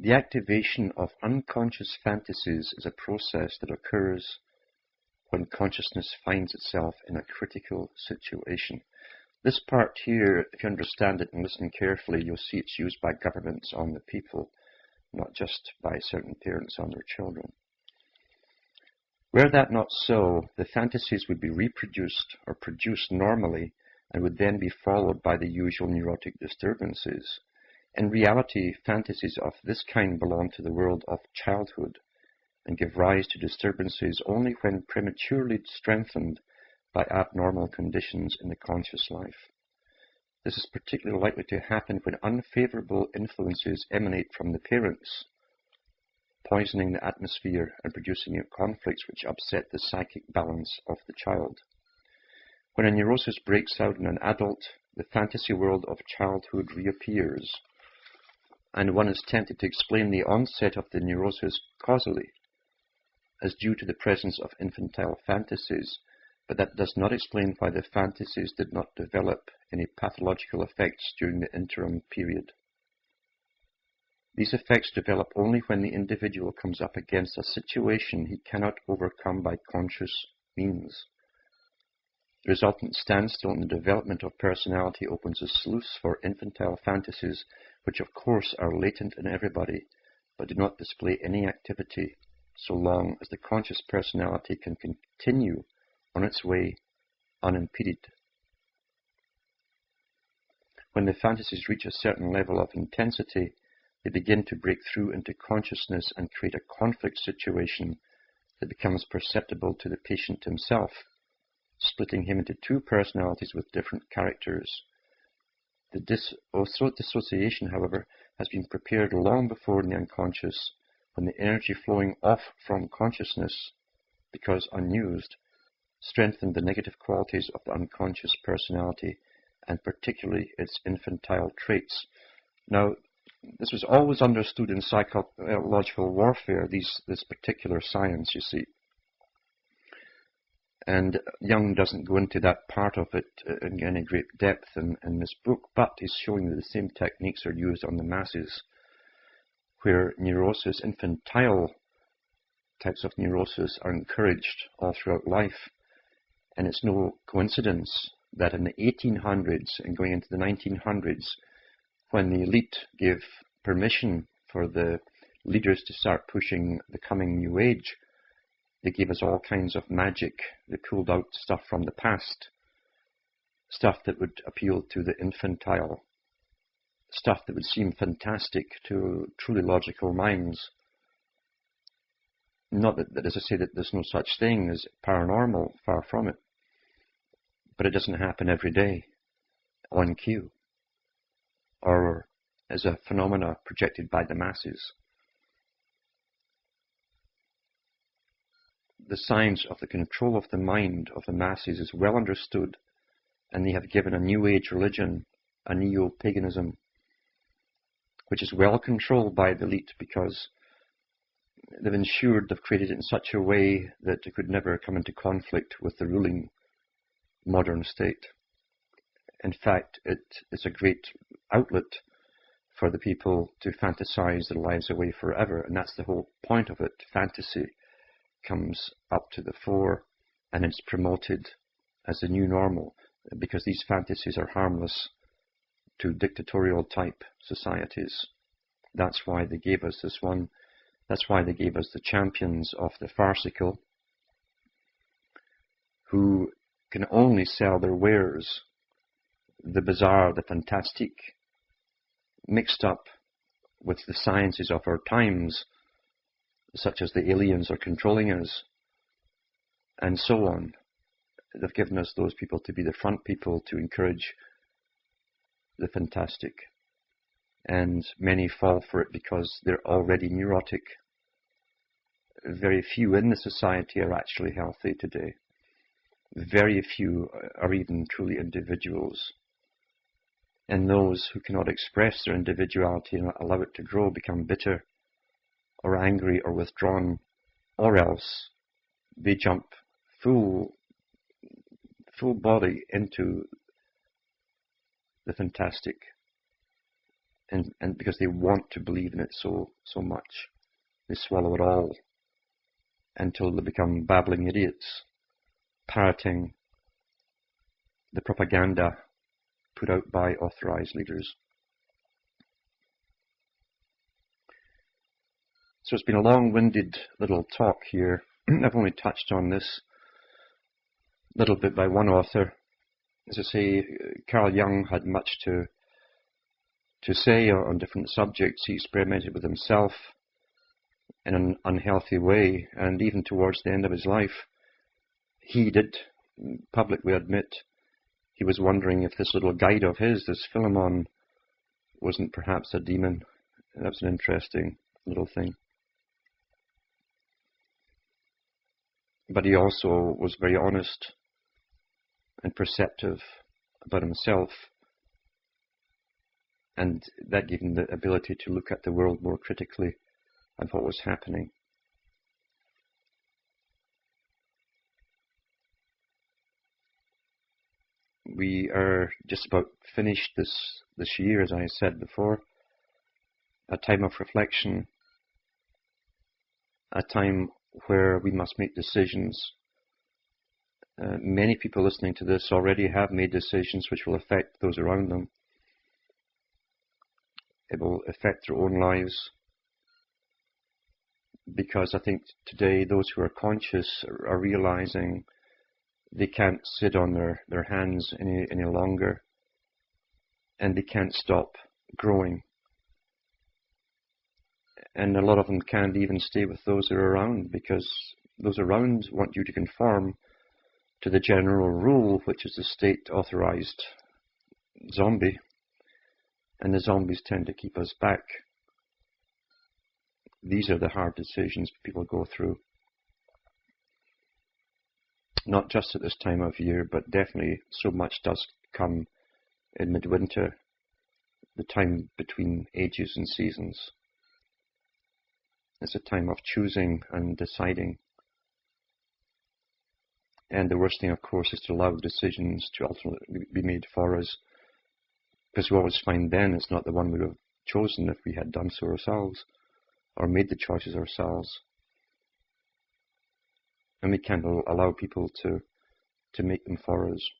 The activation of unconscious fantasies is a process that occurs when consciousness finds itself in a critical situation. This part here, if you understand it and listen carefully, you'll see it's used by governments on the people, not just by certain parents on their children. Were that not so, the fantasies would be reproduced or produced normally and would then be followed by the usual neurotic disturbances. In reality, fantasies of this kind belong to the world of childhood and give rise to disturbances only when prematurely strengthened by abnormal conditions in the conscious life. This is particularly likely to happen when unfavorable influences emanate from the parents, poisoning the atmosphere and producing conflicts which upset the psychic balance of the child. When a neurosis breaks out in an adult, the fantasy world of childhood reappears, and one is tempted to explain the onset of the neurosis causally as due to the presence of infantile fantasies, but that does not explain why the fantasies did not develop any pathological effects during the interim period. These effects develop only when the individual comes up against a situation he cannot overcome by conscious means. The resultant standstill in the development of personality opens a sluice for infantile fantasies, which of course are latent in everybody, but do not display any activity so long as the conscious personality can continue on its way unimpeded. When the fantasies reach a certain level of intensity, they begin to break through into consciousness and create a conflict situation that becomes perceptible to the patient himself, splitting him into two personalities with different characters. The dissociation, however, has been prepared long before in the unconscious, when the energy flowing off from consciousness, because unused, strengthened the negative qualities of the unconscious personality, and particularly its infantile traits. Now, this was always understood in psychological warfare, this particular science, you see. And Jung doesn't go into that part of it in any great depth in this book, but he's showing that the same techniques are used on the masses, where neurosis, infantile types of neurosis, are encouraged all throughout life. And it's no coincidence that in the 1800s and going into the 1900s, when the elite gave permission for the leaders to start pushing the coming New Age, they gave us all kinds of magic. They pulled out stuff from the past, stuff that would appeal to the infantile, stuff that would seem fantastic to truly logical minds. Not that as I say that there's no such thing as paranormal, far from it, but it doesn't happen every day on cue or as a phenomena projected by the masses. The science of the control of the mind of the masses is well understood, and they have given a New Age religion, a neo-paganism, which is well controlled by the elite because they've created it in such a way that it could never come into conflict with the ruling modern state. In fact, it's a great outlet for the people to fantasize their lives away forever, and that's the whole point of it. Fantasy comes up to the fore, and it's promoted as the new normal, because these fantasies are harmless to dictatorial type societies. That's why they gave us this one. That's why they gave us the champions of the farcical, who can only sell their wares, the bizarre, the fantastique, mixed up with the sciences of our times, such as the aliens are controlling us, and so on. They've given us those people to be the front people to encourage the fantastic. And many fall for it because they're already neurotic. Very few in the society are actually healthy today. Very few are even truly individuals. And those who cannot express their individuality and allow it to grow become bitter or angry or withdrawn, or else they jump full body into the fantastic, and because they want to believe in it so much, they swallow it all until they become babbling idiots, parroting the propaganda put out by authorized leaders. So it's been a long-winded little talk here. I've only touched on this a little bit by one author. As I say, Carl Jung had much to say on different subjects. He experimented with himself in an unhealthy way, and even towards the end of his life, he did publicly admit he was wondering if this little guide of his, this Philemon, wasn't perhaps a demon. And that's an interesting little thing. But he also was very honest and perceptive about himself, and that gave him the ability to look at the world more critically and what was happening. We are just about finished this year, as I said before. A time of reflection, a time where we must make decisions. Many people listening to this already have made decisions which will affect those around them. It will affect their own lives, because I think today those who are conscious are realizing they can't sit on their hands any longer, and they can't stop growing. And a lot of them can't even stay with those that are around, because those around want you to conform to the general rule, which is the state-authorized zombie, and the zombies tend to keep us back. These are the hard decisions people go through. Not just at this time of year, but definitely so much does come in midwinter, the time between ages and seasons. It's a time of choosing and deciding. And the worst thing, of course, is to allow decisions to ultimately be made for us, because we always find then it's not the one we would have chosen if we had done so ourselves, or made the choices ourselves. And we can't allow people to make them for us.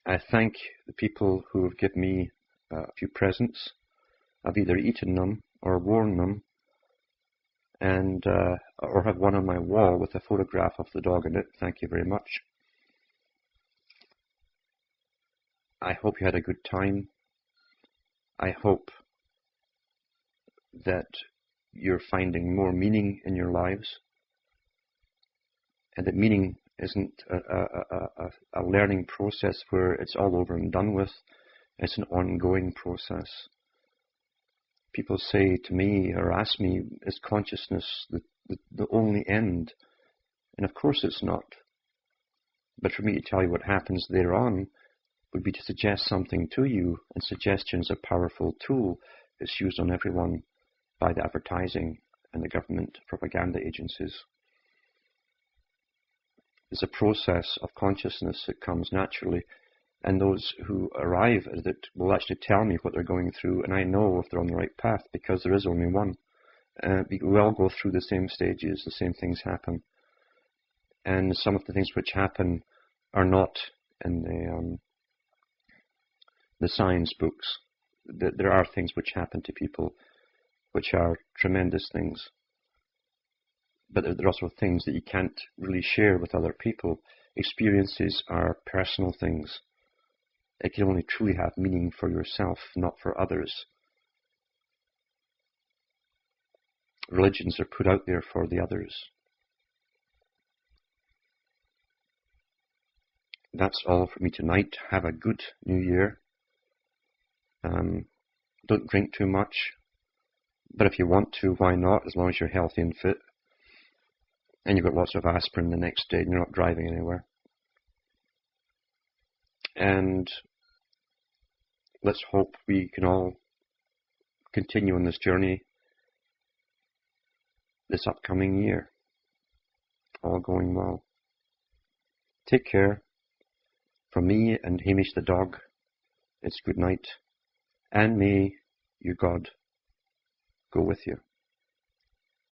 I thank the people who have given me a few presents. I've either eaten them or worn them, and or have one on my wall with a photograph of the dog in it. Thank you very much. I hope you had a good time. I hope that you're finding more meaning in your lives, and that meaning isn't a learning process where it's all over and done with. It's an ongoing process. People say to me or ask me, is consciousness the only end? And of course it's not. But for me to tell you what happens thereon would be to suggest something to you, and suggestion is a powerful tool. It's used on everyone by the advertising and the government propaganda agencies. There's a process of consciousness that comes naturally, and those who arrive at it will actually tell me what they're going through, and I know if they're on the right path, because there is only one. We all go through the same stages, the same things happen. And some of the things which happen are not in the science books. There are things which happen to people which are tremendous things. But there are also things that you can't really share with other people. Experiences are personal things. It can only truly have meaning for yourself, not for others. Religions are put out there for the others. That's all for me tonight. Have a good New Year. Don't drink too much. But if you want to, why not, as long as you're healthy and fit. And you've got lots of aspirin the next day and you're not driving anywhere. And let's hope we can all continue on this journey this upcoming year. All going well. Take care. From me and Hamish the dog, it's good night. And may your God go with you.